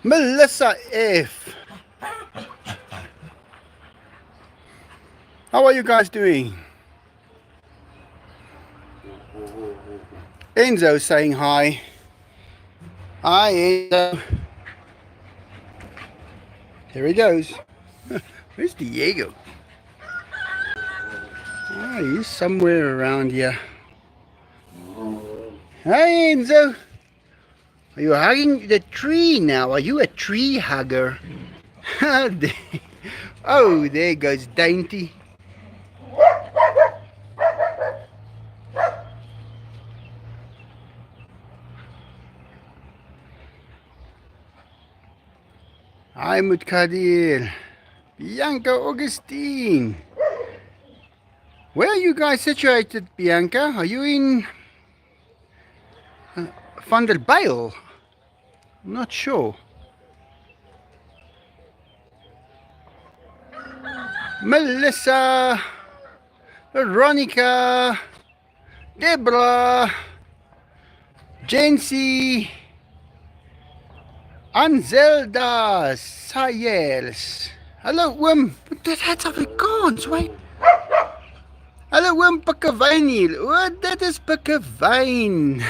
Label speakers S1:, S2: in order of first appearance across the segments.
S1: Melissa F. How are you guys doing? Enzo saying hi. Hi, Enzo. There he goes. Where's Diego? Oh, he's somewhere around here. Hi, Enzo. Are you hugging the tree now? Are you a tree hugger? Oh, there goes Dainty. Hi, Mutkadir. Bianca Augustine. Where are you guys situated, Bianca? Are you in Van der Bijl? I'm not sure. Melissa, Veronica, Deborah, Jency, Anzelda, Sayers. Hallo oom, dit is Afrikaans, wait. Hallo oom Pikkewyn hier. O, dit is Pikkewyn.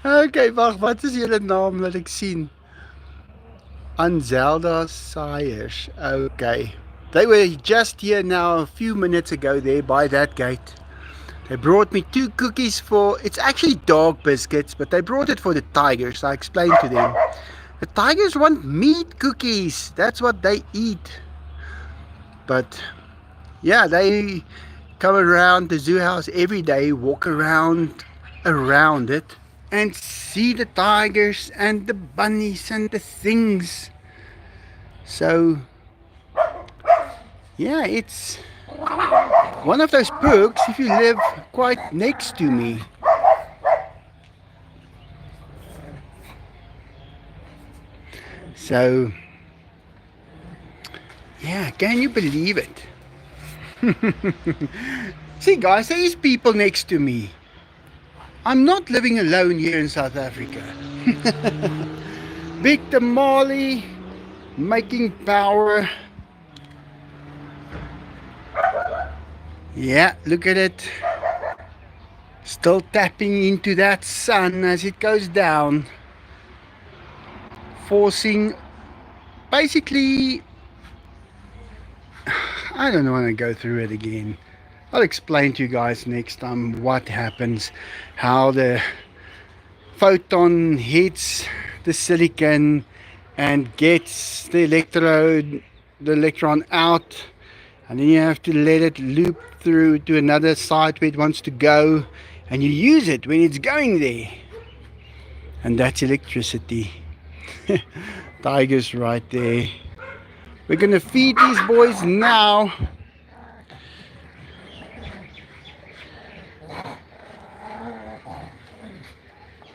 S1: Okay, wag, wat is julle naam wat ek sien? Anzelda Sayers. Okay. They were just here now a few minutes ago there by that gate. They brought me 2 cookies for, it's actually dog biscuits, but they brought it for the tigers. I explained to them. The tigers want meat cookies. That's what they eat. But yeah, they come around the zoo house every day, walk around it, and see the tigers and the bunnies and the things. So yeah, it's one of those perks if you live quite next to me. So yeah, can you believe it? See guys, there is people next to me. I'm not living alone here in South Africa. Big Tamale, making power. Yeah, look at it. Still tapping into that sun as it goes down. Forcing, basically, I don't want to go through it again. I'll explain to you guys next time what happens, how the photon hits the silicon and gets the electron out, and then you have to let it loop through to another site where it wants to go, and you use it when it's going there, and that's electricity. Tigers right there. We're gonna feed these boys now.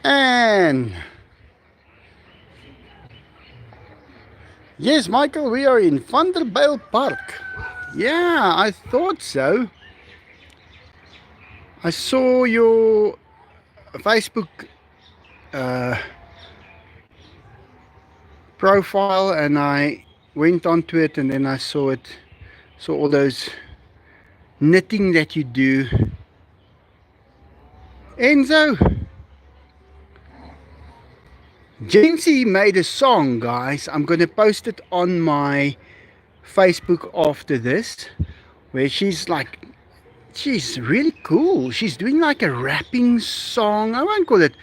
S1: And yes, Michael, we are in Van der Bijl Park. Yeah, I thought so. I saw your Facebook profile and I went onto it, and then I saw all those knitting that you do. Enzo, Jency made a song, guys. I'm going to post it on my Facebook after this, where she's really cool. She's doing like a rapping song. I won't call it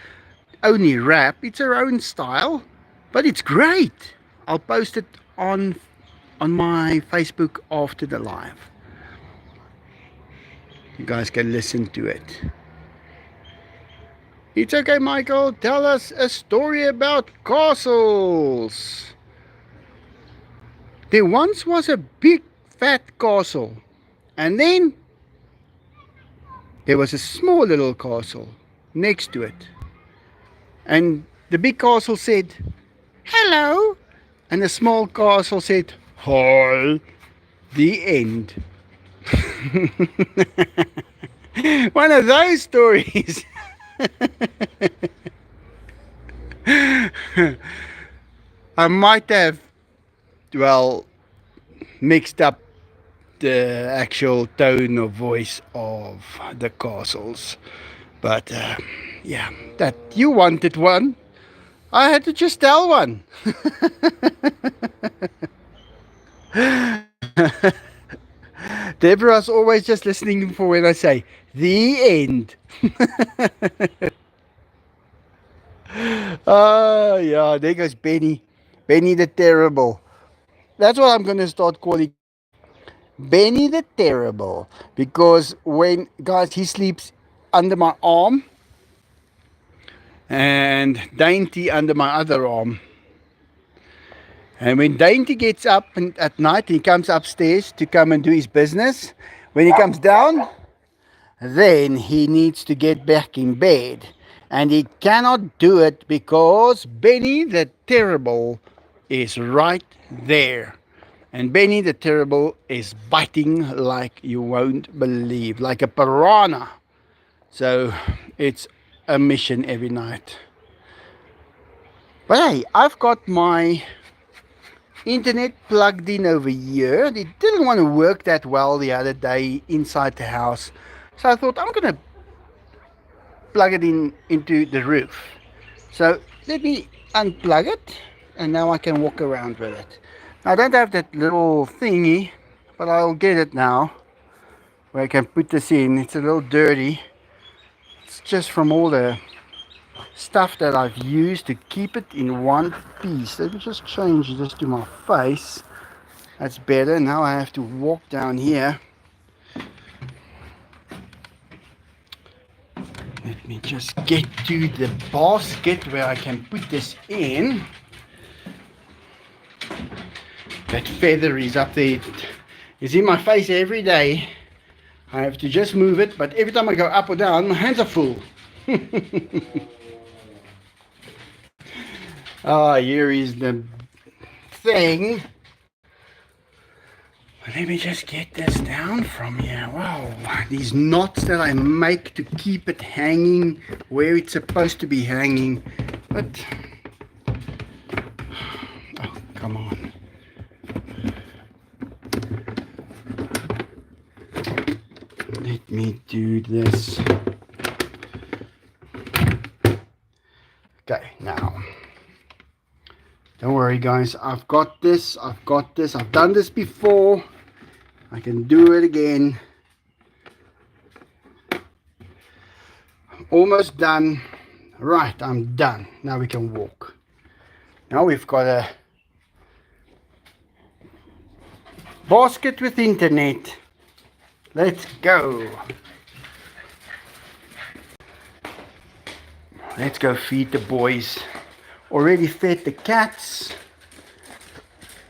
S1: only rap, it's her own style, but it's great. I'll post it on my Facebook after the live. You guys can listen to it. It's okay, Michael. Tell us a story about castles. There once was a big fat castle, and then there was a small little castle next to it. And the big castle said, "Hello." And the small castle said, "Hi." The end. One of those stories. I might have, well, mixed up the actual tone of voice of the castles. But yeah, that you wanted one. I had to just tell one. Deborah's always just listening for when I say the end. Yeah, there goes Benny. Benny the Terrible. That's what I'm going to start calling Benny the Terrible. Because when, guys, he sleeps under my arm and Dainty under my other arm. And when Dainty gets up at night, he comes upstairs to come and do his business. When he comes down, then he needs to get back in bed. And he cannot do it because Benny the Terrible is right there. And Benny the Terrible is biting like you won't believe, like a piranha. So it's a mission every night. But hey, I've got my internet plugged in over here. It didn't want to work that well the other day inside the house. So I thought I'm going to plug it into the roof. So let me unplug it and now I can walk around with it. I don't have that little thingy, but I'll get it now where I can put this in. It's a little dirty. It's just from all the stuff that I've used to keep it in one piece. Let me just change this to my face. That's better. Now I have to walk down here. Let me just get to the basket where I can put this in. That feather is up there. It's in my face every day. I have to just move it, but every time I go up or down, my hands are full. Here is the thing. Let me just get this down from here. Wow, these knots that I make to keep it hanging where it's supposed to be hanging. But, oh, come on. Let me do this. Okay, now. Don't worry guys, I've got this, I've done this before. I can do it again. Almost done. Right, I'm done. Now we can walk. Now we've got a basket with internet. Let's go. Let's go feed the boys. Already fed the cats.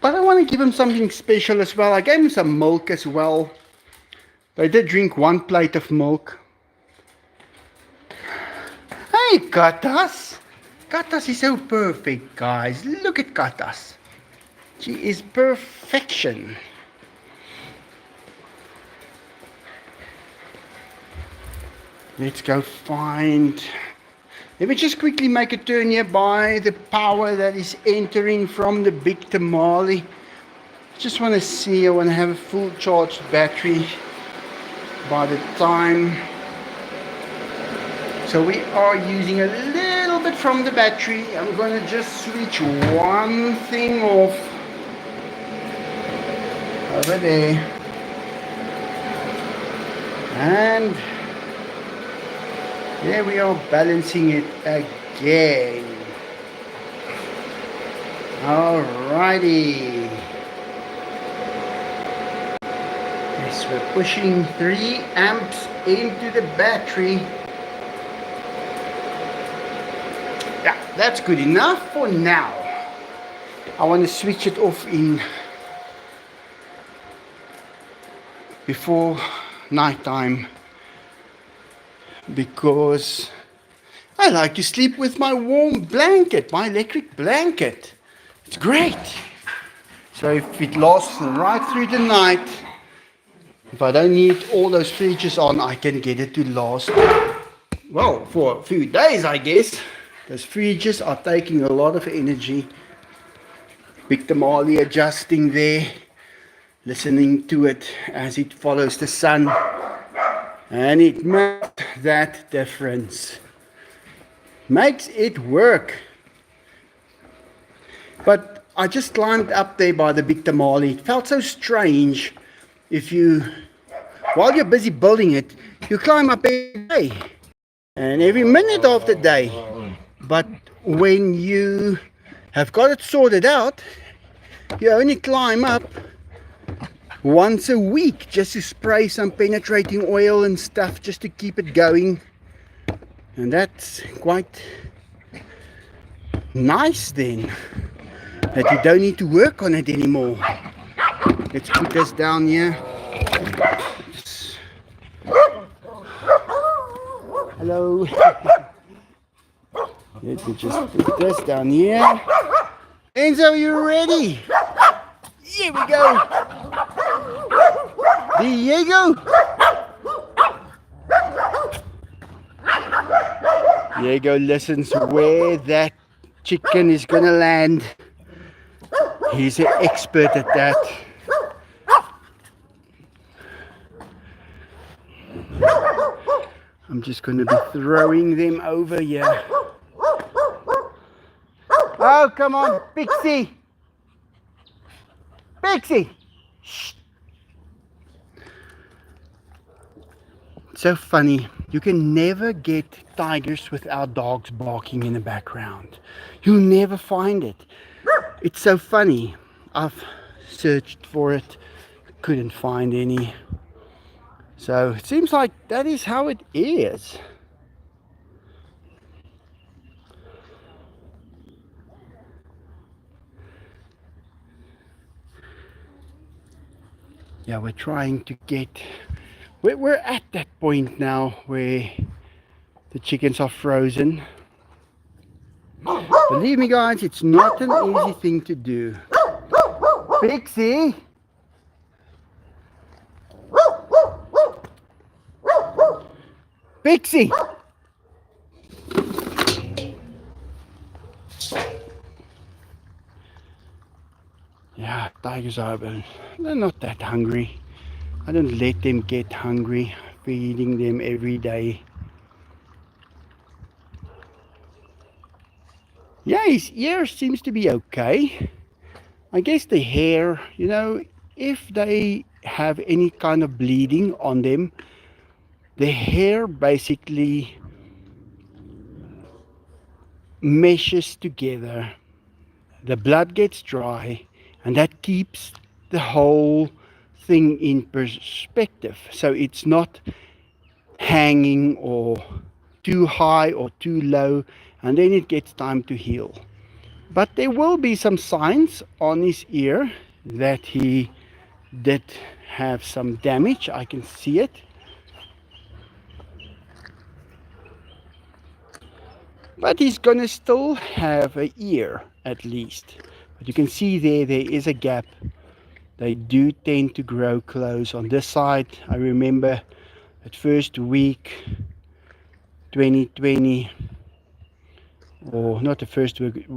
S1: But I want to give them something special as well. I gave them some milk as well. They did drink one plate of milk. Hey, Katas. Katas is so perfect, guys. Look at Katas. She is perfection. Let's go find... Let me just quickly make a turn here by the power that is entering from the big tamale. Just want to see, I want to have a full charged battery by the time. So we are using a little bit from the battery. I'm going to just switch one thing off over there. And there we are, balancing it again. Alrighty. Yes, we're pushing 3 amps into the battery. Yeah, that's good enough for now. I want to switch it off in before night time, because I like to sleep with my warm blanket, my electric blanket. It's great. So if it lasts right through the night, if I don't need all those features on, I can get it to last well, for a few days, I guess. Those fridges are taking a lot of energy. Big tamale adjusting there, listening to it as it follows the sun, and it makes that difference. Makes it work. But I just climbed up there by the big tamale. It felt so strange. If you, while you're busy building it, you climb up every day and every minute of the day. But when you have got it sorted out, you only climb up once a week just to spray some penetrating oil and stuff just to keep it going. And that's quite nice then, that you don't need to work on it anymore. Let's put this down here. Hello. Let me just put this down here. Enzo, you ready? Here we go. Diego. Diego listens where that chicken is gonna land. He's an expert at that. I'm just gonna be throwing them over here. Oh, come on, Pixie! Pixie! Shh. So funny. You can never get tigers without dogs barking in the background. You'll never find it. It's so funny. I've searched for it, couldn't find any. So it seems like that is how it is. Yeah, we're trying to get, we're at that point now where the chickens are frozen. Believe me guys, it's not an easy thing to do. Pixie! Pixie! Yeah, tigers are, but they're not that hungry. I don't let them get hungry, feeding them every day. Yeah, his ear seems to be okay. I guess the hair, you know, if they have any kind of bleeding on them, the hair basically meshes together. The blood gets dry, and that keeps the whole thing in perspective. So it's not hanging or too high or too low, and then it gets time to heal. But there will be some signs on his ear that he did have some damage. I can see it. But he's gonna still have an ear at least. But you can see there is a gap. They do tend to grow close. On this side, I remember at first week 2020, or not the first week,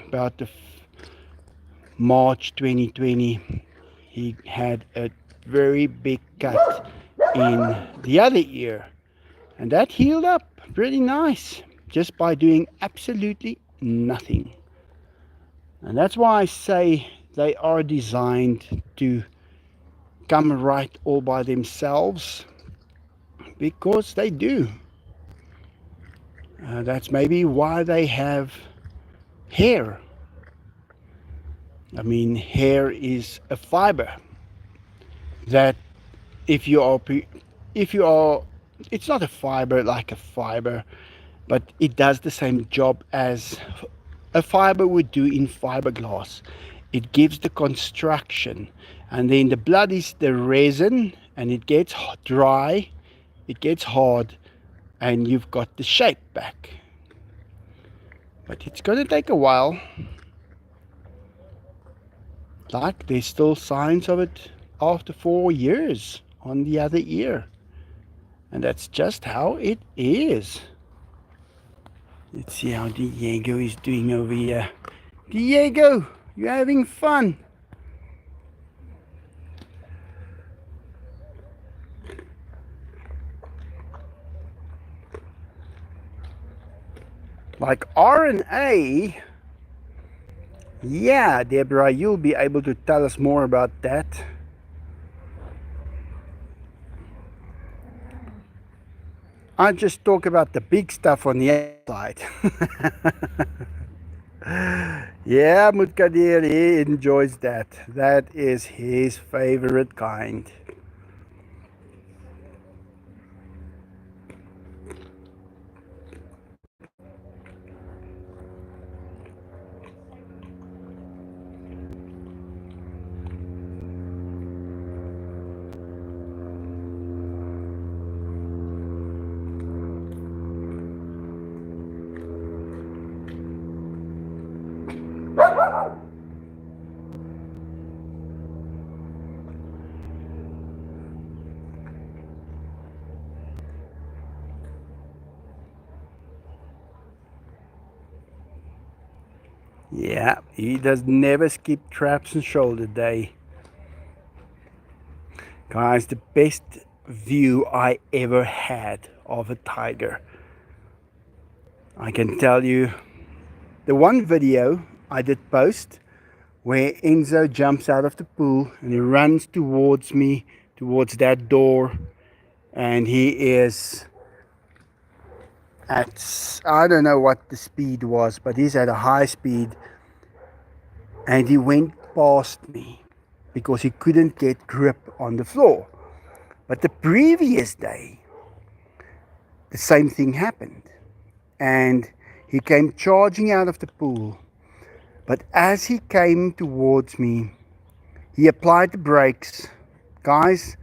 S1: about the March 2020, he had a very big cut in the other ear, and that healed up pretty nice just by doing absolutely nothing. And that's why I say they are designed to come right all by themselves, because they do. That's maybe why they have hair. I mean, hair is a fiber that if you are, it's not a fiber like a fiber, but it does the same job as a fiber would do in fiberglass. It gives the construction, and then the blood is the resin, and it gets dry, it gets hard, and you've got the shape back. But it's going to take a while. Like, there's still signs of it after 4 years on the other ear, and that's just how it is. Let's see how Diego is doing over here. Diego, you having fun? Like RNA? Yeah, Deborah, you'll be able to tell us more about that. I just talk about the big stuff on the outside. Yeah, Mutkadir, he enjoys that. That is his favorite kind. Yeah, he does never skip traps and shoulder day. Guys, the best view I ever had of a tiger. I can tell you, the one video I did post where Enzo jumps out of the pool and he runs towards me, towards that door, and he is at, I don't know what the speed was, but he's at a high speed, and he went past me because he couldn't get grip on the floor. But the previous day, the same thing happened, and he came charging out of the pool. But as he came towards me, he applied the brakes. Guys,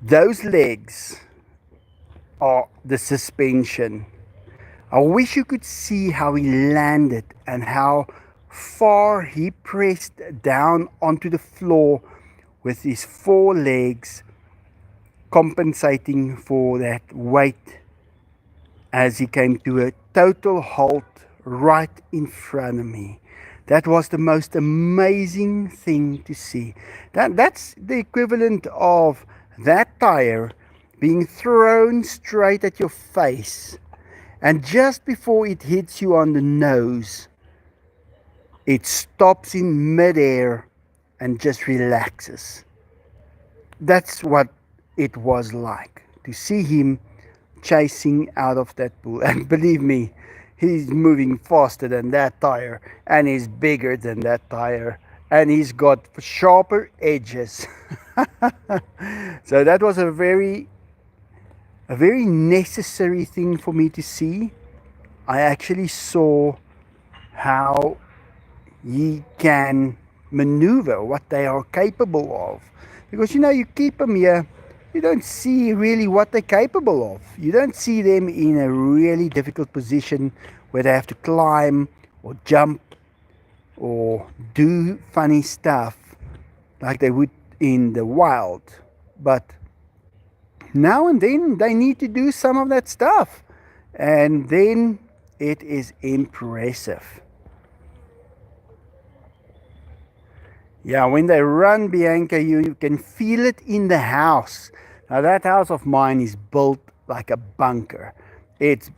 S1: those legs are the suspension. I wish you could see how he landed and how far he pressed down onto the floor with his four legs, compensating for that weight as he came to a total halt right in front of me. That was the most amazing thing to see. That's the equivalent of that tire being thrown straight at your face, and just before it hits you on the nose, it stops in midair and just relaxes. That's what it was like to see him chasing out of that pool. And believe me, he's moving faster than that tire, and he's bigger than that tire, and he's got sharper edges. So that was a very necessary thing for me to see. I actually saw how he can maneuver, what they are capable of. Because you keep them here, you don't see really what they're capable of. You don't see them in a really difficult position where they have to climb or jump or do funny stuff like they would in the wild. But now and then they need to do some of that stuff, and then it is impressive. Yeah, when they run, Bianca, you can feel it in the house. Now that house of mine is built like a bunker. It's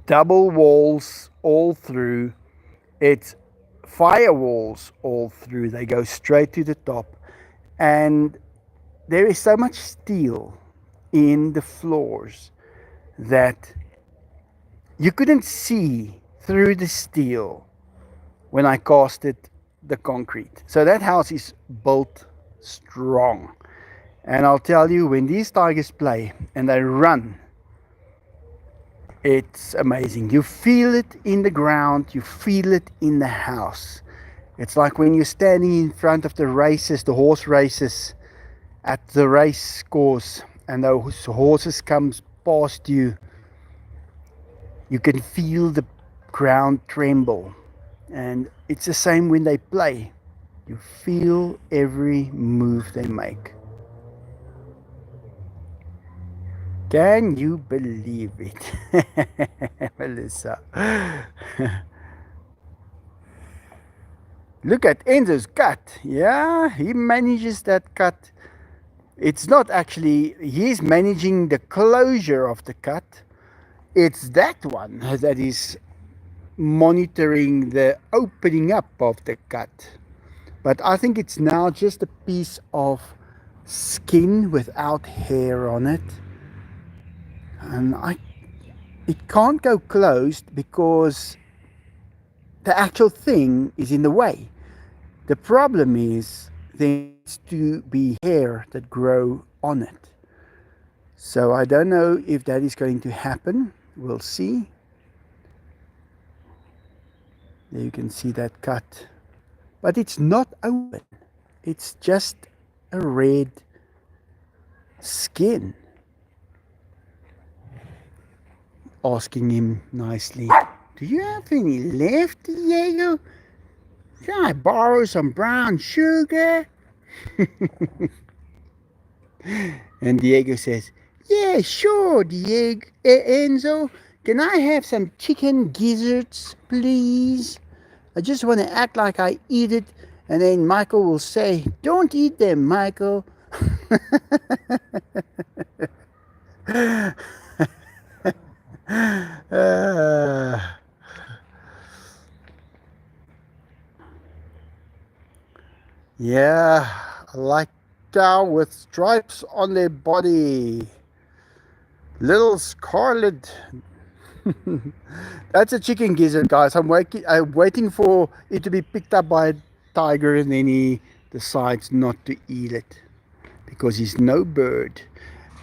S1: double walls all through. It's firewalls all through. They go straight to the top. And there is so much steel in the floors that you couldn't see through the steel when I casted the concrete. So that house is built strong. And I'll tell you, when these tigers play and they run, it's amazing. You feel it in the ground, you feel it in the house. It's like when you're standing in front of the races, the horse races at the race course, and those horses comes past you. You can feel the ground tremble. And it's the same when they play. You feel every move they make. Can you believe it? Melissa. Look at Enzo's cut. Yeah, he manages that cut. It's not actually, he's managing the closure of the cut. It's that one that is monitoring the opening up of the cut. But I think it's now just a piece of skin without hair on it. And it can't go closed because the actual thing is in the way. The problem is there needs to be hair that grow on it. So I don't know if that is going to happen. We'll see. There you can see that cut. But it's not open. It's just a red skin. Asking him nicely, do you have any left, Diego? Can I borrow some brown sugar? And Diego says, yeah, sure, Diego. Enzo, can I have some chicken gizzards, please? I just want to act like I eat it. And then Michael will say, don't eat them, Michael. Yeah, I like cow with stripes on their body. Little scarlet. That's a chicken gizzard, guys. I'm waiting for it to be picked up by a tiger, and then he decides not to eat it because he's no bird.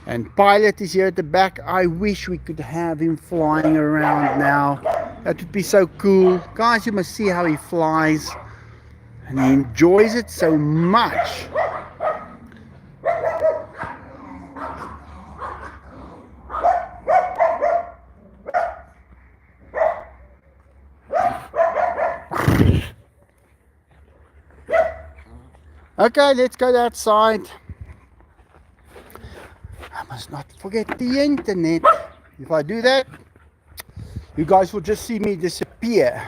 S1: And Pilot is here at the back. I wish we could have him flying around now. That would be so cool. Guys, you must see how he flies. And he enjoys it so much. Okay, let's go outside. I must not forget the internet. If I do that, you guys will just see me disappear.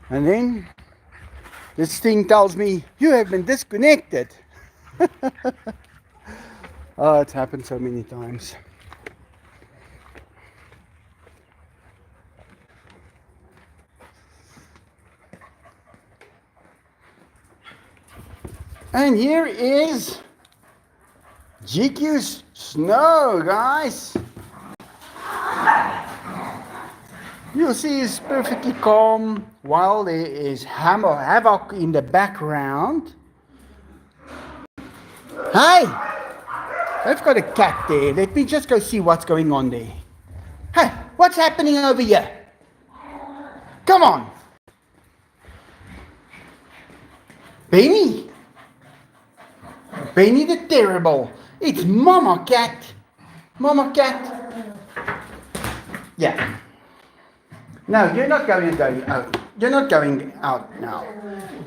S1: And then this thing tells me, you have been disconnected. Oh, it's happened so many times. And here is GQ's snow, guys. You'll see it's perfectly calm while there is havoc in the background. Hey! I've got a cat there. Let me just go see what's going on there. Hey, what's happening over here? Come on. Benny? Benny the Terrible. It's Mama Cat. Mama Cat. Yeah. No, you're not going out. You're not going out now.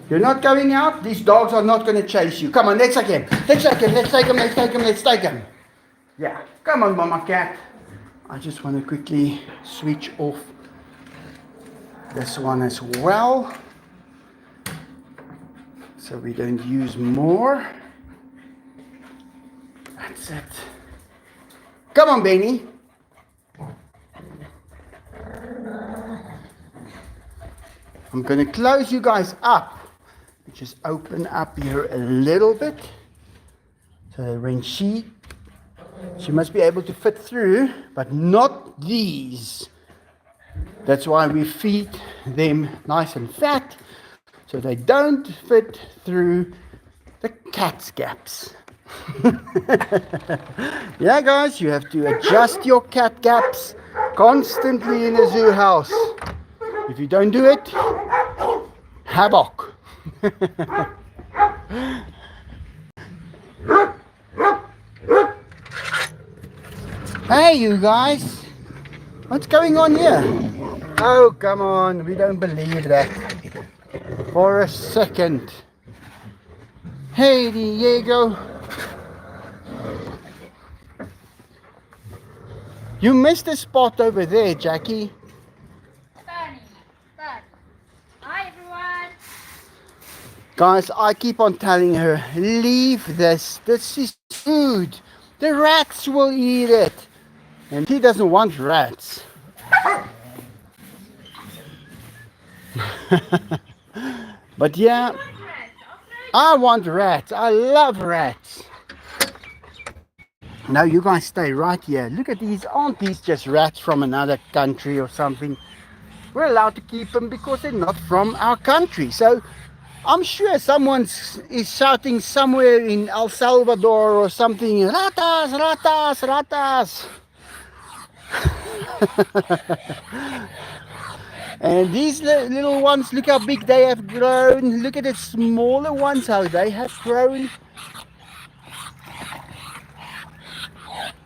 S1: You're not going out. These dogs are not going to chase you. Come on, let's take him. Let's take him. Let's take him. Let's take him. Let's take him. Yeah. Come on, Mama Cat. I just want to quickly switch off this one as well, so we don't use more. That's it. Come on, Benny. I'm going to close you guys up. Just open up here a little bit. So when she must be able to fit through, but not these. That's why we feed them nice and fat, so they don't fit through the cat's gaps. Yeah, guys, you have to adjust your cat gaps constantly in a zoo house. If you don't do it, havoc. Hey, you guys, what's going on here? Oh, come on, we don't believe that for a second. Hey, Diego. You missed a spot over there, Jackie.
S2: Bunny. Hi, everyone.
S1: Guys, I keep on telling her, leave this. This is food. The rats will eat it. And she doesn't want rats. But yeah, I want rats. I love rats. Now you guys stay right here. Look at these. Aren't these just rats from another country or something? We're allowed to keep them because they're not from our country. So I'm sure someone is shouting somewhere in El Salvador or something, ratas, ratas, ratas. And these little ones, look how big they have grown. Look at the smaller ones, how they have grown.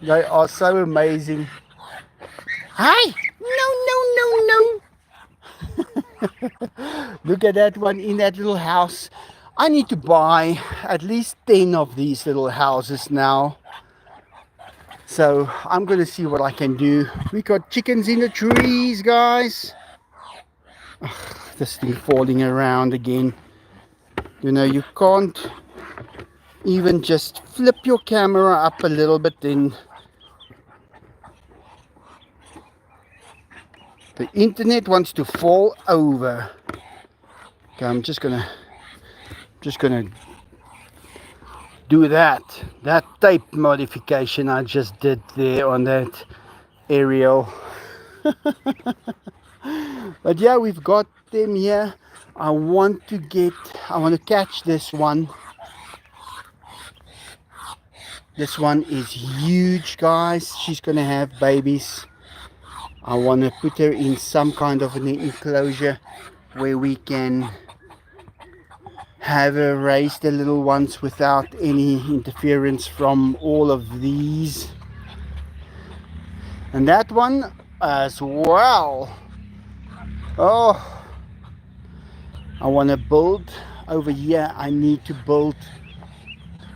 S1: They are so amazing. Hi! No, no, no, no. Look at that one in that little house. I need to buy at least 10 of these little houses now. So I'm going to see what I can do. We got chickens in the trees, guys. Ugh, this thing falling around again. You know, you can't even just flip your camera up a little bit, then the internet wants to fall over. Okay, I'm just gonna do that tape modification I just did there on that aerial. But yeah, we've got them here. I want to catch this one. This one is huge, guys. She's gonna have babies. I want to put her in some kind of an enclosure where we can have her raise the little ones without any interference from all of these. And that one as well. Oh, I want to build over here. I need to build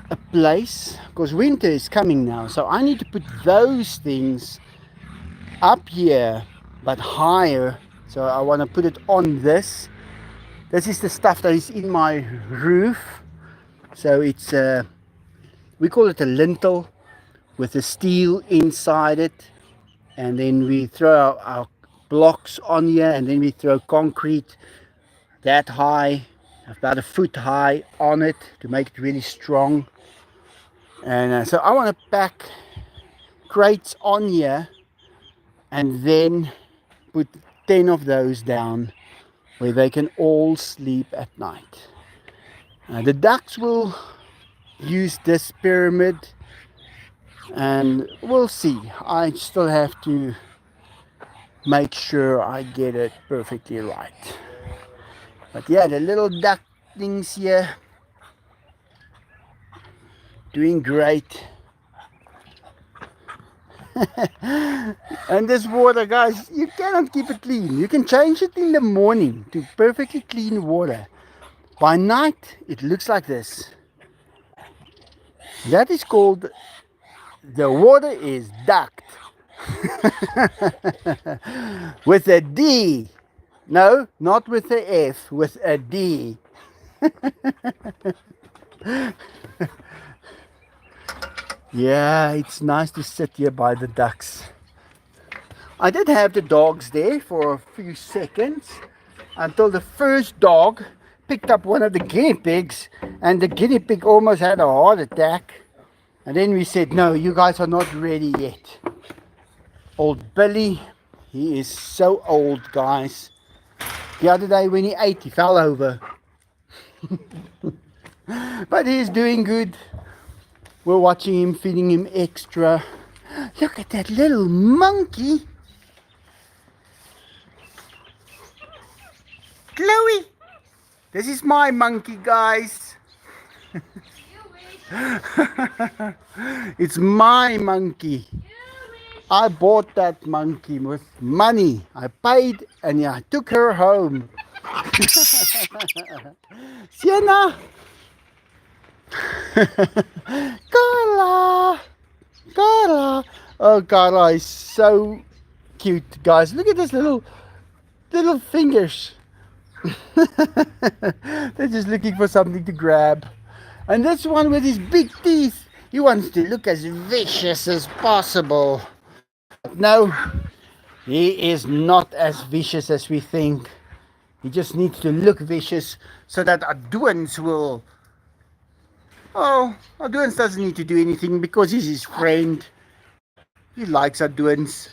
S1: a place because winter is coming now, so I need to put those things up here but higher. So I want to put it on this. This is the stuff that is in my roof. So it's we call it a lintel with the steel inside it, and then we throw our blocks on here, and then we throw concrete that high, about a foot high, on it to make it really strong. And so I want to pack crates on here and then put 10 of those down where they can all sleep at night. The ducks will use this pyramid, and we'll see. I still have to make sure I get it perfectly right. But yeah, the little ducklings here doing great. And this water, guys, you cannot keep it clean. You can change it in the morning to perfectly clean water. By night it looks like this. That is called, the water is ducked. With a D. No, not with a F, with a D. Yeah, it's nice to sit here by the ducks. I did have the dogs there for a few seconds until the first dog picked up one of the guinea pigs, and the guinea pig almost had a heart attack. And then we said, no, you guys are not ready yet. Old Billy, he is so old, guys. The other day when he ate, he fell over. But he's doing good. We're watching him, feeding him extra. Look at that little monkey. Chloe, this is my monkey, guys. It's my monkey. I bought that monkey with money. I paid and yeah, I took her home. Sienna! Carla! Carla! Oh, Carla is so cute, guys. Look at this little fingers. They're just looking for something to grab. And this one with his big teeth, he wants to look as vicious as possible. But no, he is not as vicious as we think. He just needs to look vicious so that Adoons will... Oh, Adoons doesn't need to do anything because he's his friend. He likes Adoons.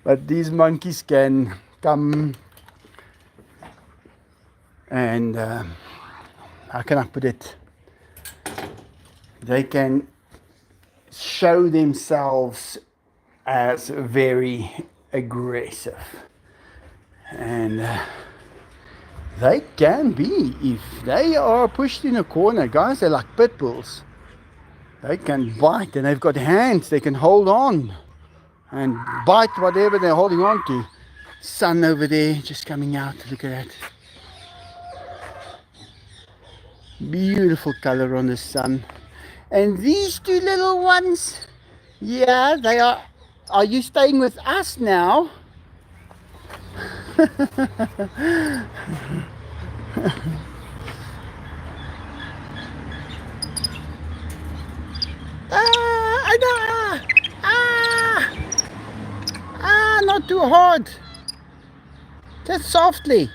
S1: But these monkeys can come and how can I put it? They can show themselves as very aggressive, and they can be, if they are pushed in a corner, guys. They're like pit bulls. They can bite, and they've got hands. They can hold on and bite whatever they're holding on to. Sun over there just coming out. Look at that. Beautiful color on the sun. And these two little ones, yeah, they are. Are you staying with us now? I know. Not too hard. Just softly.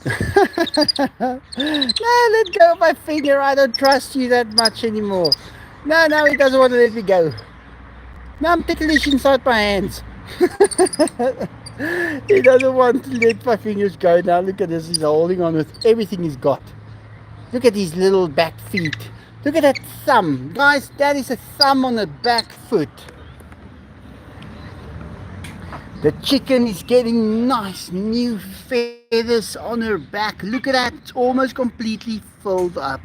S1: No, let go of my finger. I don't trust you that much anymore. No, he doesn't want to let me go. Now I'm ticklish inside my hands. He doesn't want to let my fingers go. Now look at this. He's holding on with everything he's got. Look at his little back feet. Look at that thumb. Guys, that is a thumb on a back foot. The chicken is getting nice new feathers on her back. Look at that. It's almost completely filled up.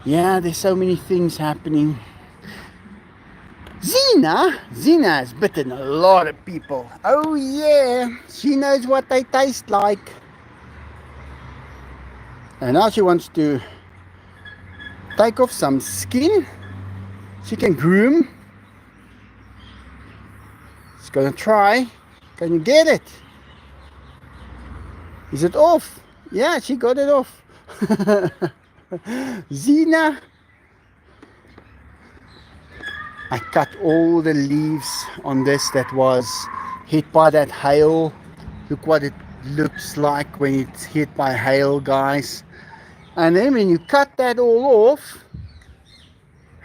S1: Yeah, there's so many things happening. Zena has bitten a lot of people. Oh yeah, she knows what they taste like. And now she wants to take off some skin. She can groom. She's gonna try. Can you get it? Is it off? Yeah, she got it off. Zena. I cut all the leaves on this that was hit by that hail. Look what it looks like when it's hit by hail, guys. And then when you cut that all off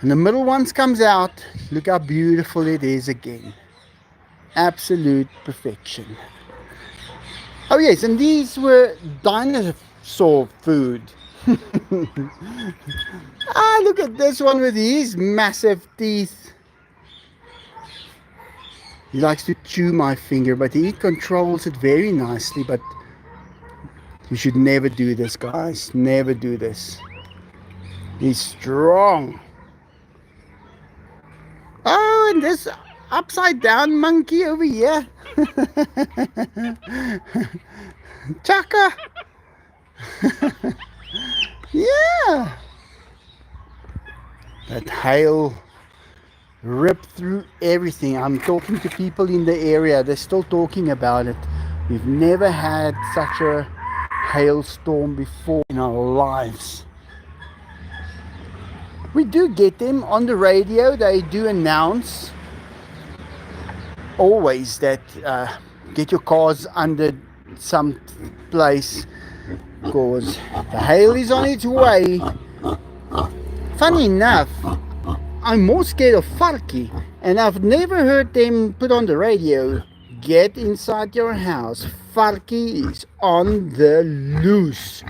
S1: and the middle ones comes out, look how beautiful it is again. Absolute perfection. Oh yes, and these were dinosaur food. Look at this one with his massive teeth. He likes to chew my finger, but he controls it very nicely. But you should never do this, guys. Never do this. He's strong. Oh, and this upside down monkey over here. Chaka. Yeah. That hail ripped through everything. I'm talking to people in the area. They're still talking about it. We've never had such a hailstorm before in our lives. We do get them on the radio. They do announce always that get your cars under some place because the hail is on its way. Funny enough, I'm more scared of Farky, and I've never heard them put on the radio, get inside your house. Farky is on the loose.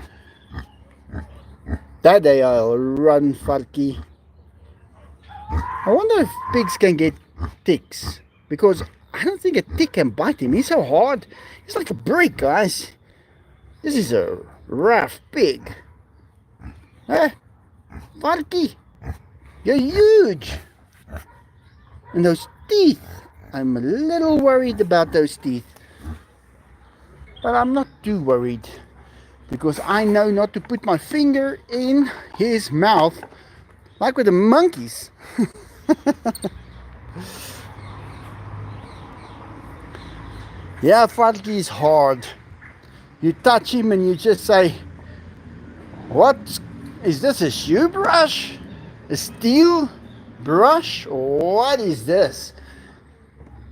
S1: That day I'll run, Farky. I wonder if pigs can get ticks, because I don't think a tick can bite him. He's so hard. He's like a brick, guys. This is a rough pig. Huh? Farky, you're huge. And those teeth. I'm a little worried about those teeth. But I'm not too worried, because I know not to put my finger in his mouth Like with the monkeys. Yeah, Fatki is hard. You touch him and you just say, what is this, a shoe brush? A steel brush? What is this?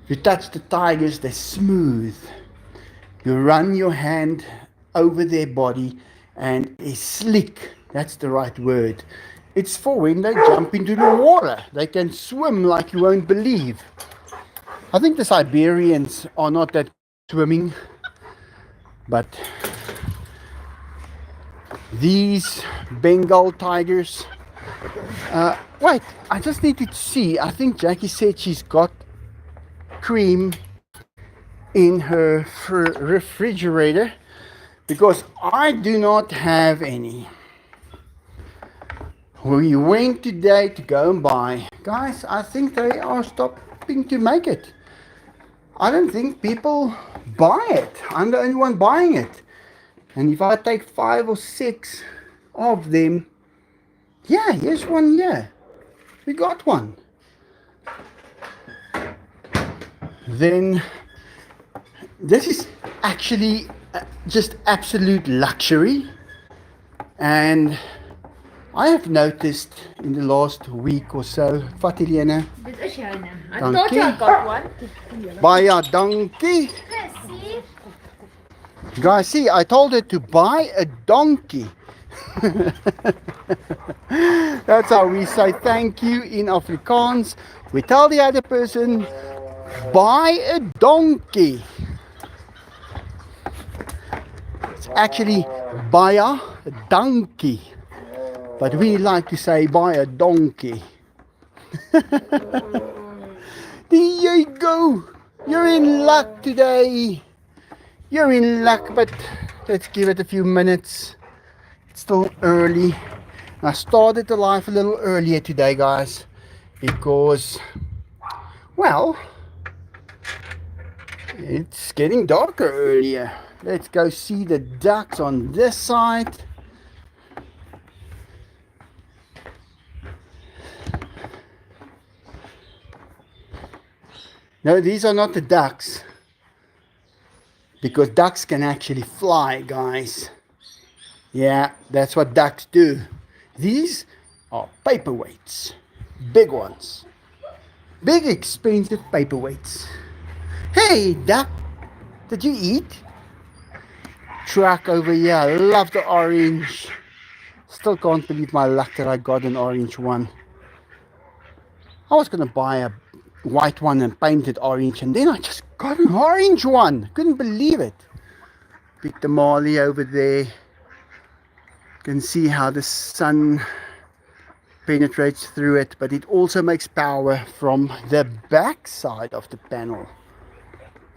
S1: You touch the tigers, they're smooth. You run your hand over their body and it's slick. That's the right word. It's for when they jump into the water. They can swim like you won't believe. I think the Siberians are not that good at swimming, but these Bengal tigers. Wait, I just need to see. I think Jackie said she's got cream in her refrigerator because I do not have any. We went today to go and buy. Guys, I think they are stopping to make it. I don't think people buy it. I'm the only one buying it. And if I take 5 or 6 of them, yeah, here's one here. We got one. Then this is actually just absolute luxury. And I have noticed in the last week or so, Fatilena.
S2: Dit is joune. I thought I got one.
S1: Buy a donkey.
S2: See?
S1: Guys, see, I told her to buy a donkey. That's how we say thank you in Afrikaans. We tell the other person, buy a donkey. It's actually buy a donkey. But we like to say buy a donkey. There you go. You're in luck today. You're in luck, but let's give it a few minutes. It's still early. I started the live a little earlier today, guys, because, well, it's getting darker earlier. Let's go see the ducks on this side. No, these are not the ducks. Because ducks can actually fly, guys. Yeah, that's what ducks do. These are paperweights. Big ones. Big, expensive paperweights. Hey, duck. Did you eat? Truck over here. I love the orange. Still can't believe my luck that I got an orange one. I was going to buy a white one and paint it orange, and then I just got an orange one. Couldn't believe it. Big tamale over there. You can see how the sun penetrates through it, but it also makes power from the back side of the panel.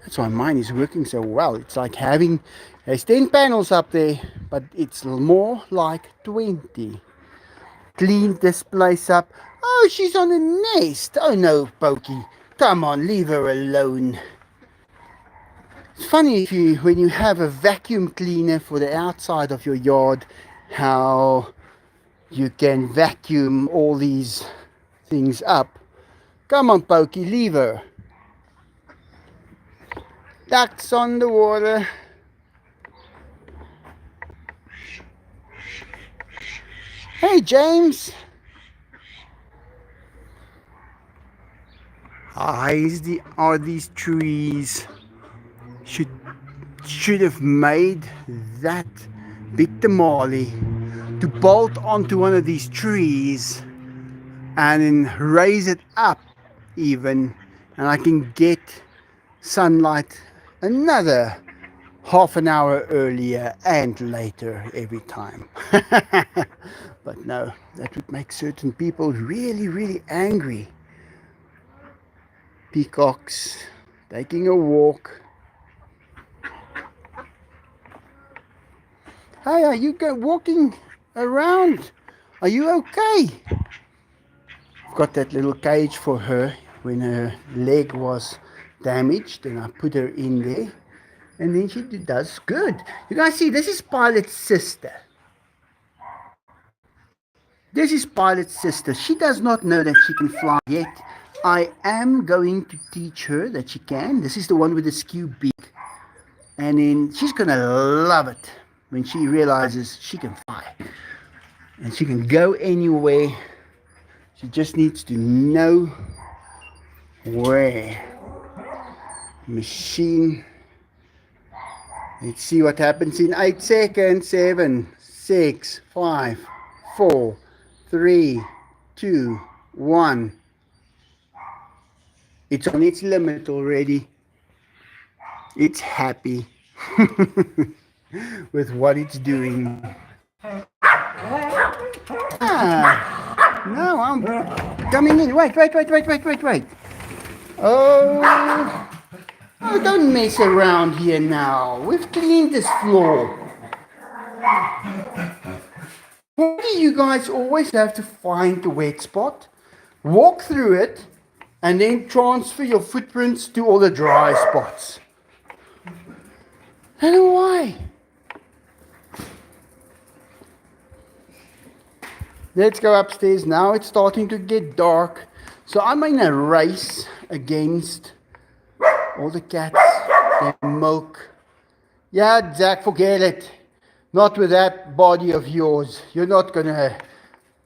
S1: That's why mine is working so well. It's like having, there's 10 panels up there, but it's more like 20. Cleaned this place up. Oh, she's on a nest. Oh no, Pokey. Come on, leave her alone. It's funny when you have a vacuum cleaner for the outside of your yard, how you can vacuum all these things up. Come on, Pokey, leave her. Ducks on the water. Hey, James. Are these trees? Should have made that big tamale to bolt onto one of these trees and then raise it up even, and I can get sunlight another half an hour earlier and later every time. But no, that would make certain people really, really angry. Peacocks taking a walk. Hey, are you walking around? Are you okay? I've got that little cage for her when her leg was damaged, and I put her in there, and then she does good. You guys see, this is Pilot's sister. This is Pilot's sister. She does not know that she can fly yet. I am going to teach her that she can. This is the one with the skew beak. And then she's going to love it when she realizes she can fly. And she can go anywhere. She just needs to know where. Machine. Let's see what happens in 8 seconds. 7, 6, 5, 4, 3, 2, 1. It's on its limit already. It's happy with what it's doing. No, I'm coming in. Wait. Oh, don't mess around here now. We've cleaned this floor. Why do you guys always have to find the wet spot, walk through it, and then transfer your footprints to all the dry spots? I don't know why. Let's go upstairs now. It's starting to get dark. So I'm in a race against all the cats. They milk. Yeah, Zach, forget it. Not with that body of yours. You're not gonna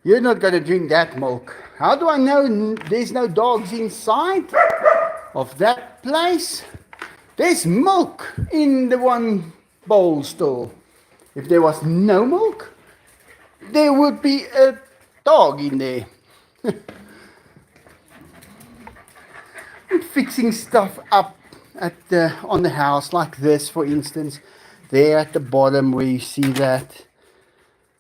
S1: drink that milk. How do I know there's no dogs inside of that place? There's milk in the one bowl still. If there was no milk, there would be a dog in there. I'm fixing stuff up on the house, like this, for instance. There at the bottom where you see that.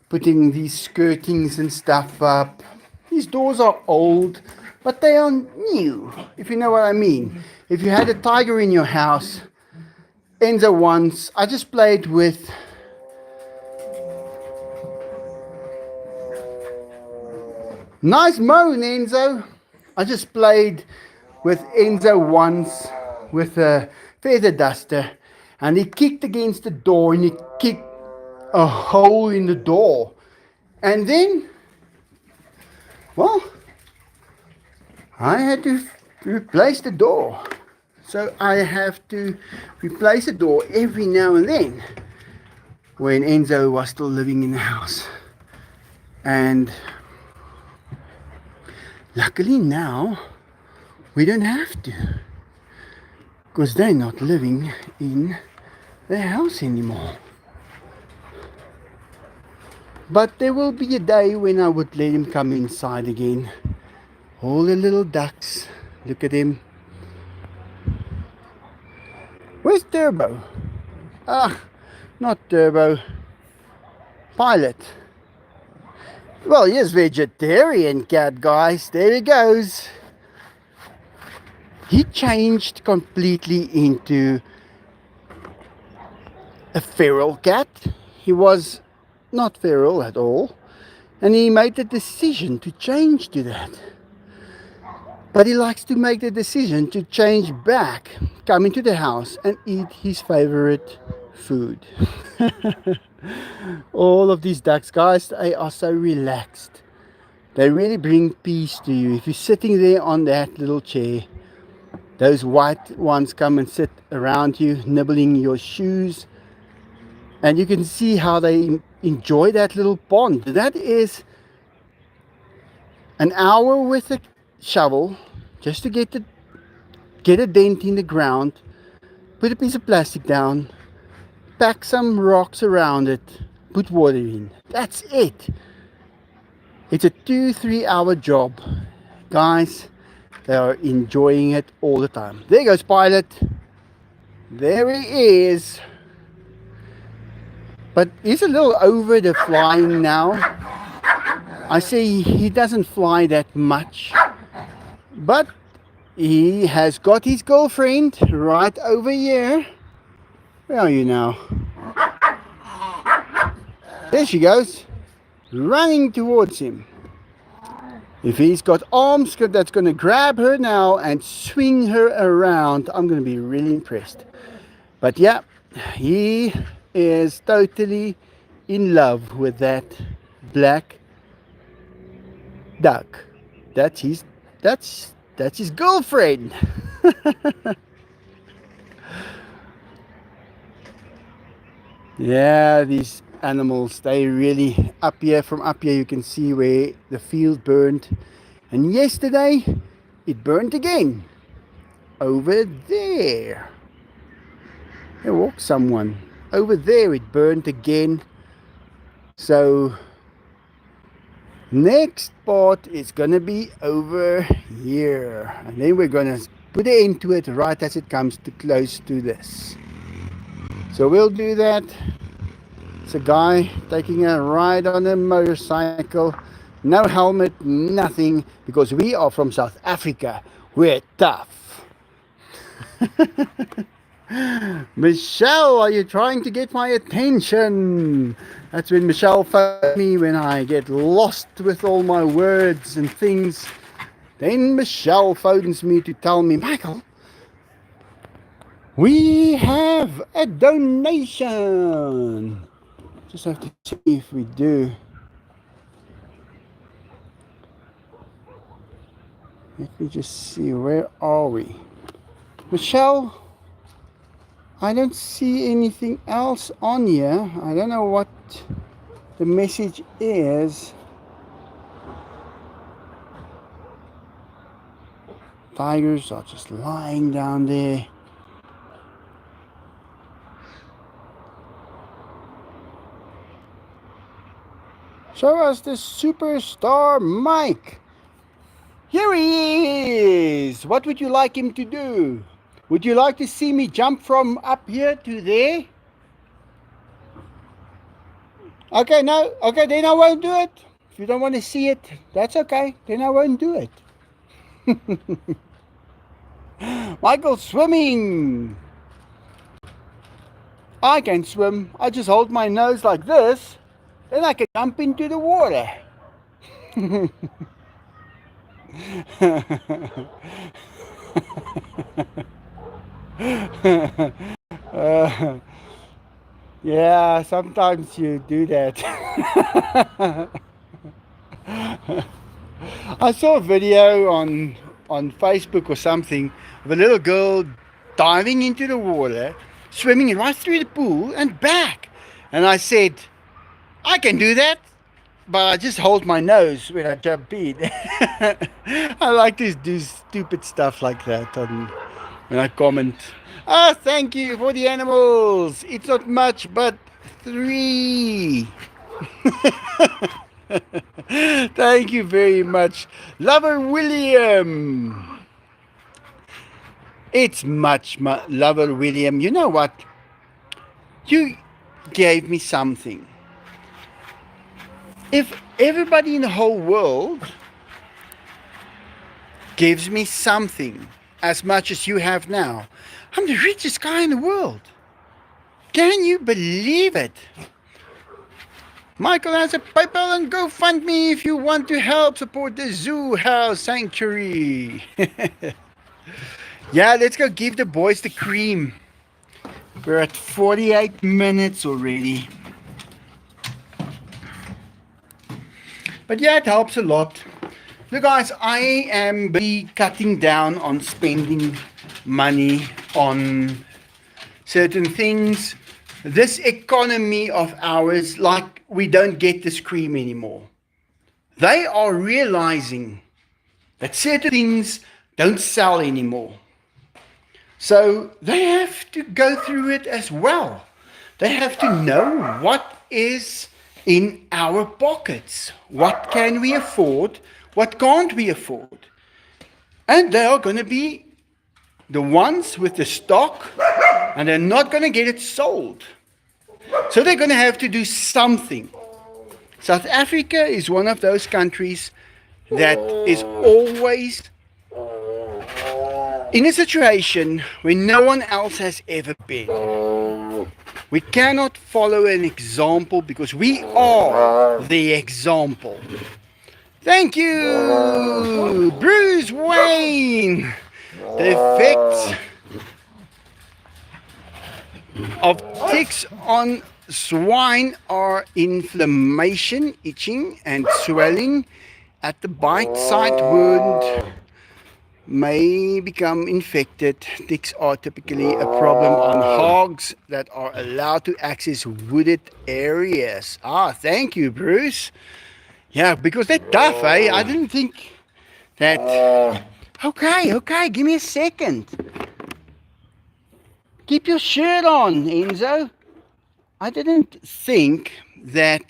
S1: Putting these skirtings and stuff up. These doors are old, but they are new, if you know what I mean. If you had a tiger in your house, Enzo once, I just played with nice moan, Enzo. I just played with Enzo once with a feather duster, and he kicked against the door, and he kicked a hole in the door. And then, well, I had to replace the door. So I have to replace the door every now and then when Enzo was still living in the house. And luckily now we don't have to, because they're not living in the house anymore. But there will be a day when I would let him come inside again. All the little ducks, look at him. Where's Turbo? Ah, not Turbo. Pilot. Well, here's vegetarian cat, guys. There he goes. He changed completely into a feral cat. He was not feral at all, and he made the decision to change to that. But he likes to make the decision to change back, come into the house and eat his favorite food. All of these ducks, guys, they are so relaxed. They really bring peace to you. If you're sitting there on that little chair, those white ones come and sit around you, nibbling your shoes. And you can see how they enjoy that little pond. That is an hour with a shovel just to get a dent in the ground, put a piece of plastic down, pack some rocks around it, put water in. That's it. It's a 2-3 hour job. Guys, they are enjoying it all the time. There goes Pilot. There he is. But he's a little over the flying now. I say he doesn't fly that much. But he has got his girlfriend right over here. Where are you now? There she goes, running towards him. If he's got arms that's going to grab her now and swing her around, I'm going to be really impressed. But yeah, he is totally in love with that black Duck. That's his that's his girlfriend. Yeah, these animals, they really up here, from up here you can see where the field burned. And yesterday it burned again. Over there. There walked someone. Over there it burned again. So next part is gonna be over here. And then we're gonna put an end to it right as it comes to close to this. So we'll do that. It's a guy taking a ride on a motorcycle. No helmet, nothing, because we are from South Africa. We're tough. Michelle, are you trying to get my attention? That's when Michelle phones me when I get lost with all my words and things. Then Michelle phones me to tell me, Michael, we have a donation. Just have to see if we do. Let me just see, where are we? Michelle, I don't see anything else on here. I don't know what the message is. Tigers are just lying down there. Show us the superstar Mike. Here he is. What would you like him to do? Would you like to see me jump from up here to there? Okay, no. Okay, then I won't do it. If you don't want to see it, that's okay. Then I won't do it. Michael's swimming. I can swim. I just hold my nose like this. Then I can jump into the water. Yeah, sometimes you do that. I saw a video on Facebook or something of a little girl diving into the water, swimming right through the pool and back. And I said, I can do that, but I just hold my nose when I jump in. I like to do stupid stuff like that when I comment. Oh, thank you for the animals. It's not much, but 3. Thank you very much. Lover William. It's much, Lover William. You know what? You gave me something. If everybody in the whole world gives me something as much as you have now, I'm the richest guy in the world. Can you believe it? Michael has a PayPal and GoFundMe if you want to help support the Zoo House Sanctuary. Yeah, let's go give the boys the cream. We're at 48 minutes already. But yeah, it helps a lot. Look guys, I am cutting down on spending money on certain things. This economy of ours, like we don't get this cream anymore. They are realizing that certain things don't sell anymore. So they have to go through it as well. They have to know what is in our pockets. What can we afford? What can't we afford? And they are going to be the ones with the stock, and they're not going to get it sold. So they're going to have to do something. South Africa is one of those countries that is always in a situation where no one else has ever been. We cannot follow an example because we are the example. Thank you, Bruce Wayne. The effects of ticks on swine are inflammation, itching, and swelling, at the bite site wound may become infected. Ticks are typically a problem on hogs that are allowed to access wooded areas. Ah, thank you, Bruce. Yeah, because they're tough, eh? I didn't think that. Okay, give me a second. Keep your shirt on, Enzo. I didn't think that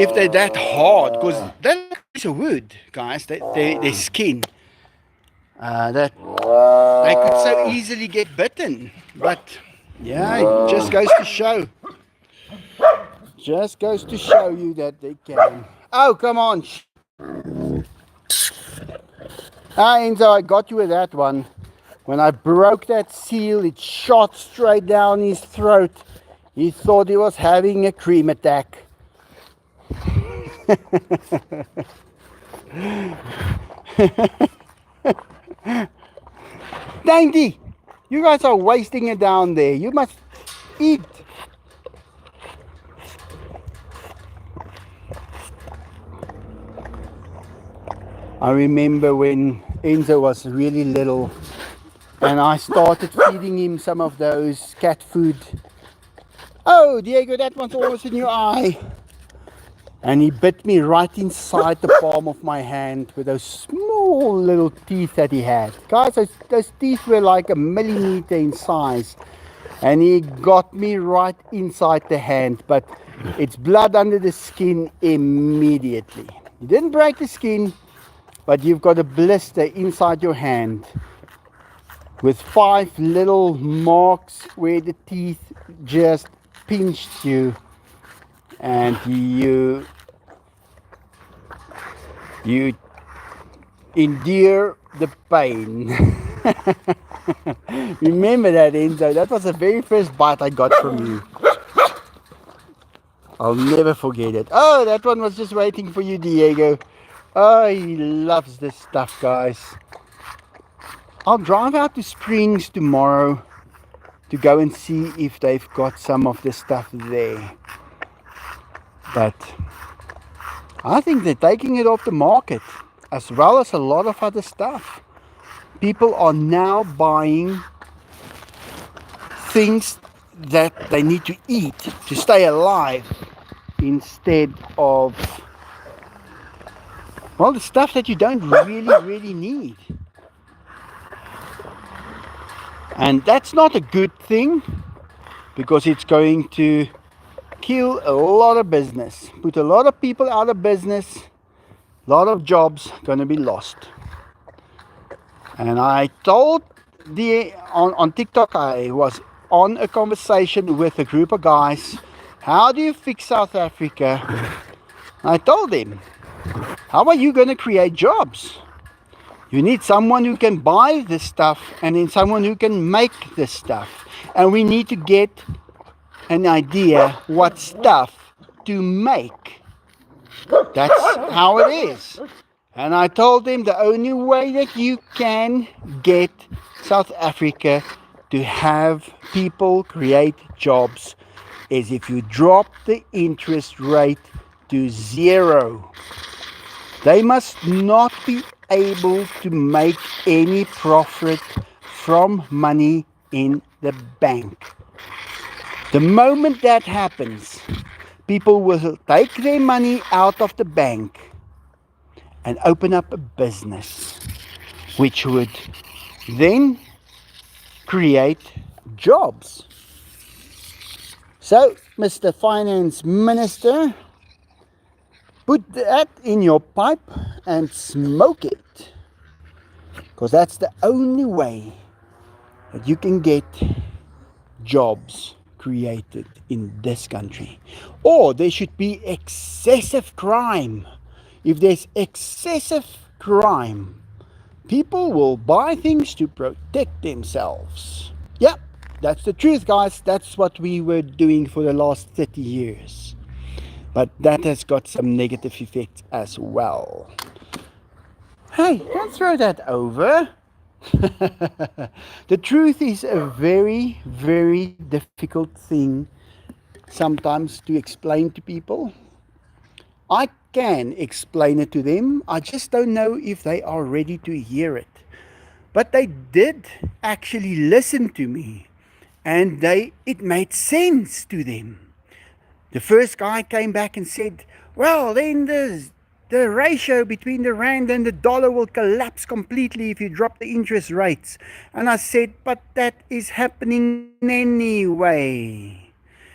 S1: if they're that hard, because they're like a piece of wood, guys, their skin, that they could so easily get bitten. But yeah, it just goes to show. Just goes to show you that they can. Oh, come on. Ah, Enzo, I got you with that one. When I broke that seal, it shot straight down his throat. He thought he was having a cream attack. Dainty, you guys are wasting it down there. You must eat. I remember when Enzo was really little and I started feeding him some of those cat food. Oh, Diego, that one's almost in your eye. And he bit me right inside the palm of my hand with those small little teeth that he had. Guys, those teeth were like a millimeter in size. And he got me right inside the hand, but it's blood under the skin immediately. He didn't break the skin, but you've got a blister inside your hand with 5 little marks where the teeth just pinched you, and you endure the pain. Remember that, Enzo? That was the very first bite I got from you. I'll never forget it. Oh, that one was just waiting for you, Diego. Oh, he loves this stuff, guys. I'll drive out to Springs tomorrow to go and see if they've got some of the stuff there. But I think they're taking it off the market, as well as a lot of other stuff. People are now buying things that they need to eat to stay alive instead of, well, the stuff that you don't really need. And that's not a good thing, because it's going to kill a lot of business, put a lot of people out of business, a lot of jobs going to be lost. And I told on TikTok, I was on a conversation with a group of guys. How do you fix South Africa? I told them, how are you going to create jobs? You need someone who can buy this stuff, and then someone who can make this stuff. And we need to get an idea what stuff to make. That's how it is. And I told them the only way that you can get South Africa to have people create jobs is if you drop the interest rate to 0. They must not be able to make any profit from money in the bank. The moment that happens, people will take their money out of the bank and open up a business, which would then create jobs. So, Mr. Finance Minister, put that in your pipe and smoke it, because that's the only way that you can get jobs created in this country. Or there should be excessive crime. If there's excessive crime, people will buy things to protect themselves. Yep, that's the truth, guys. That's what we were doing for the last 30 years. But that has got some negative effects as well. Hey, don't throw that over. The truth is a very difficult thing sometimes to explain to people. I can explain it to them. I just don't know if they are ready to hear it. But they did actually listen to me, and it made sense to them. The first guy came back and said, well, then the ratio between the rand and the dollar will collapse completely if you drop the interest rates. And I said, but that is happening anyway.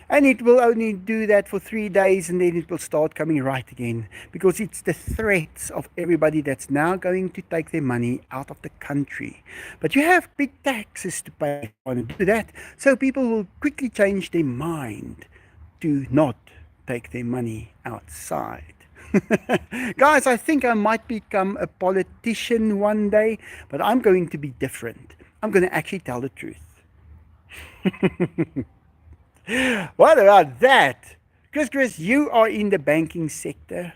S1: And it will only do that for 3 days, and then it will start coming right again, because it's the threats of everybody that's now going to take their money out of the country. But you have big taxes to pay if you want to do that, so people will quickly change their mind to not take their money outside. Guys, I think I might become a politician one day, but I'm going to be different. I'm going to actually tell the truth. What about that? Chris, you are in the banking sector,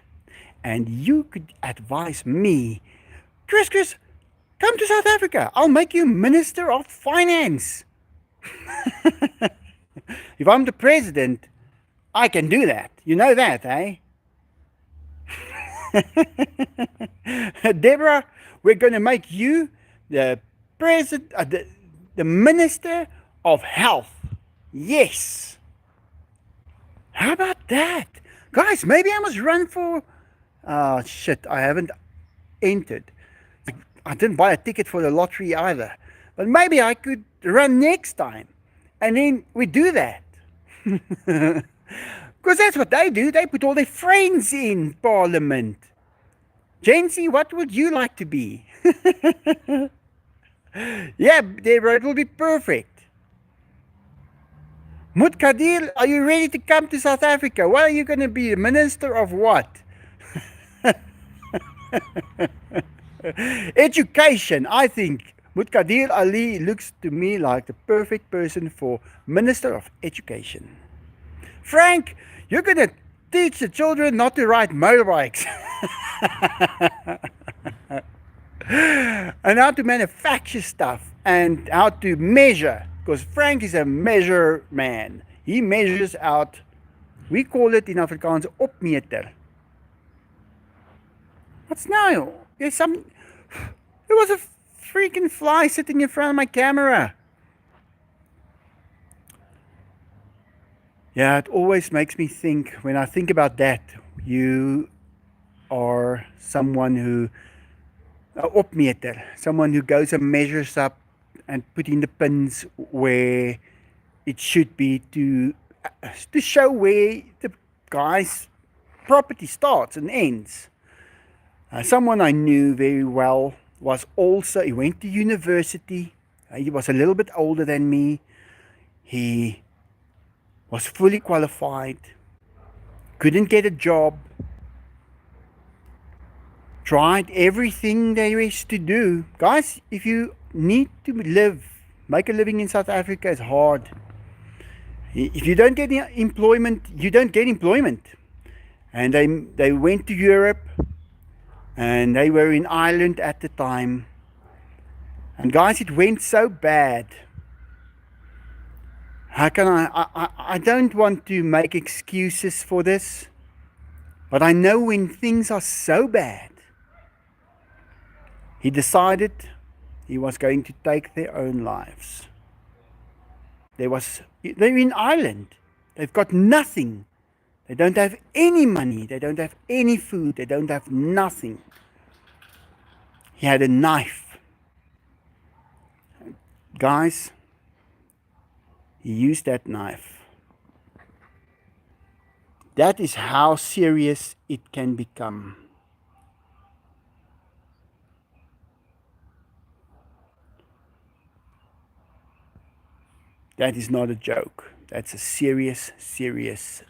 S1: and you could advise me. Chris, come to South Africa. I'll make you Minister of Finance. If I'm the president, I can do that. You know that, eh? Deborah, we're going to make you the president, the Minister of Health. Yes. How about that? Guys, maybe I must run for... Oh, shit, I haven't entered. I didn't buy a ticket for the lottery either. But maybe I could run next time. And then we do that. Because that's what they do. They put all their friends in Parliament. Jency, what would you like to be? Yeah, Deborah, it will be perfect. Mutkadir, are you ready to come to South Africa? What are you going to be? Minister of what? Education, I think. Mutkadir Ali looks to me like the perfect person for Minister of Education. Frank, you're going to teach the children not to ride motorbikes. And how to manufacture stuff and how to measure. Because Frank is a measure man. He measures out, we call it in Afrikaans, opmeter. What's now? There was a freaking fly sitting in front of my camera. Yeah, it always makes me think, when I think about that, you are someone who, opmeter, someone who goes and measures up and put in the pins where it should be to show where the guy's property starts and ends. Someone I knew very well was also, he went to university. He was a little bit older than me. He was fully qualified, couldn't get a job, tried everything there is to do. Guys, if you need to make a living in South Africa, it's hard. If you don't get employment, you don't get employment. And they went to Europe, and they were in Ireland at the time. And guys, it went so bad. How can I don't want to make excuses for this, but I know when things are so bad, he decided he was going to take their own lives. They're in Ireland. They've got nothing. They don't have any money. They don't have any food. They don't have nothing. He had a knife. Guys, he used that knife. That is how serious it can become. That is not a joke. That's a serious, serious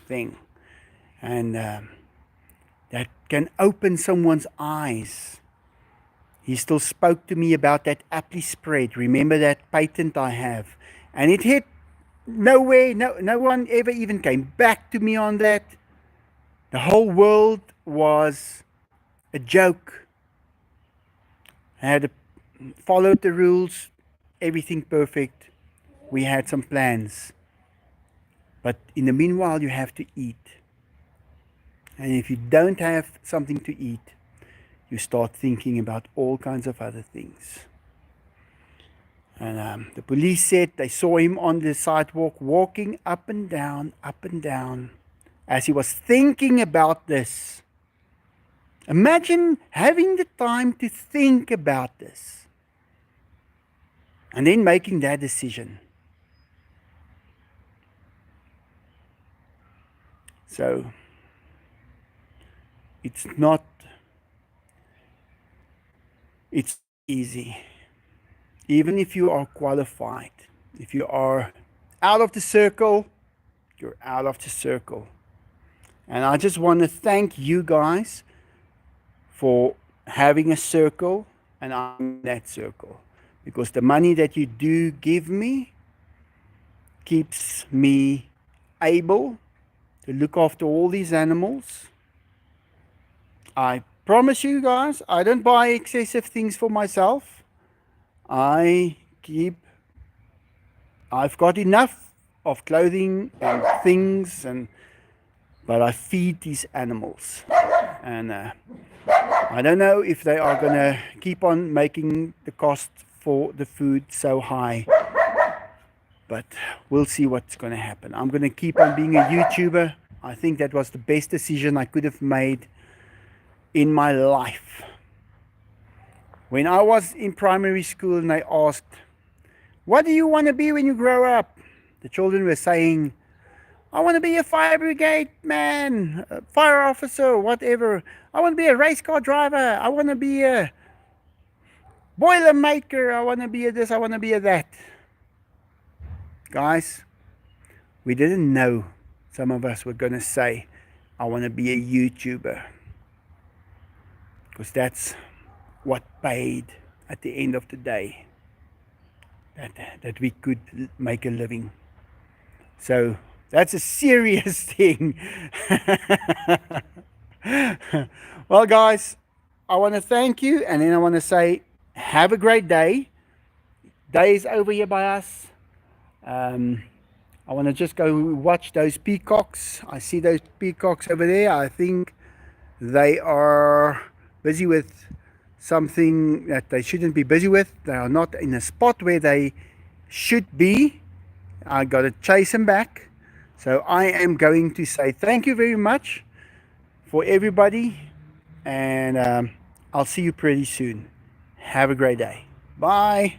S1: thing. And that can open someone's eyes. He still spoke to me about that apple spread. Remember that patent I have? And it hit nowhere. No one ever even came back to me on that. The whole world was a joke. I had followed the rules, everything perfect. We had some plans. But in the meanwhile, you have to eat. And if you don't have something to eat, you start thinking about all kinds of other things. And the police said they saw him on the sidewalk walking up and down, as he was thinking about this. Imagine having the time to think about this and then making that decision. So it's not easy. Even if you are qualified, if you are out of the circle, you're out of the circle. And I just want to thank you guys for having a circle, and I'm in that circle. Because the money that you do give me keeps me able to look after all these animals. I promise you guys, I don't buy excessive things for myself. I've got enough of clothing and things, but I feed these animals. And I don't know if they are going to keep on making the cost for the food so high. But we'll see what's going to happen. I'm going to keep on being a YouTuber. I think that was the best decision I could have made in my life. When I was in primary school and they asked, what do you want to be when you grow up? The children were saying, I want to be a fire brigade man, a fire officer, whatever. I want to be a race car driver. I want to be a boiler maker. I want to be a this. I want to be a that. Guys, we didn't know some of us were going to say, I want to be a YouTuber. Because that's what paid at the end of the day. That we could make a living. So that's a serious thing. Well, guys, I want to thank you, and then I want to say, have a great day. Day is over here by us. I want to just go watch those peacocks. I see those peacocks over there. I think they are busy with something that they shouldn't be busy with. They are not in a spot where they should be. I got to chase them back. So I am going to say thank you very much for everybody, and I'll see you pretty soon. Have a great day. Bye.